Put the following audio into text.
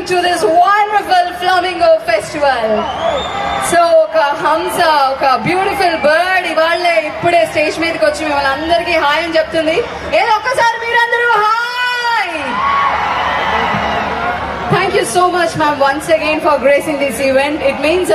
To this wonderful Flamingo Festival. So Hamza, oka beautiful bird ivalle ippude stage meediki vachi mimmalni andariki hi ani cheptundi. Edo okkasari meerandaru hi. Thank you so much ma'am once again for gracing this event. It means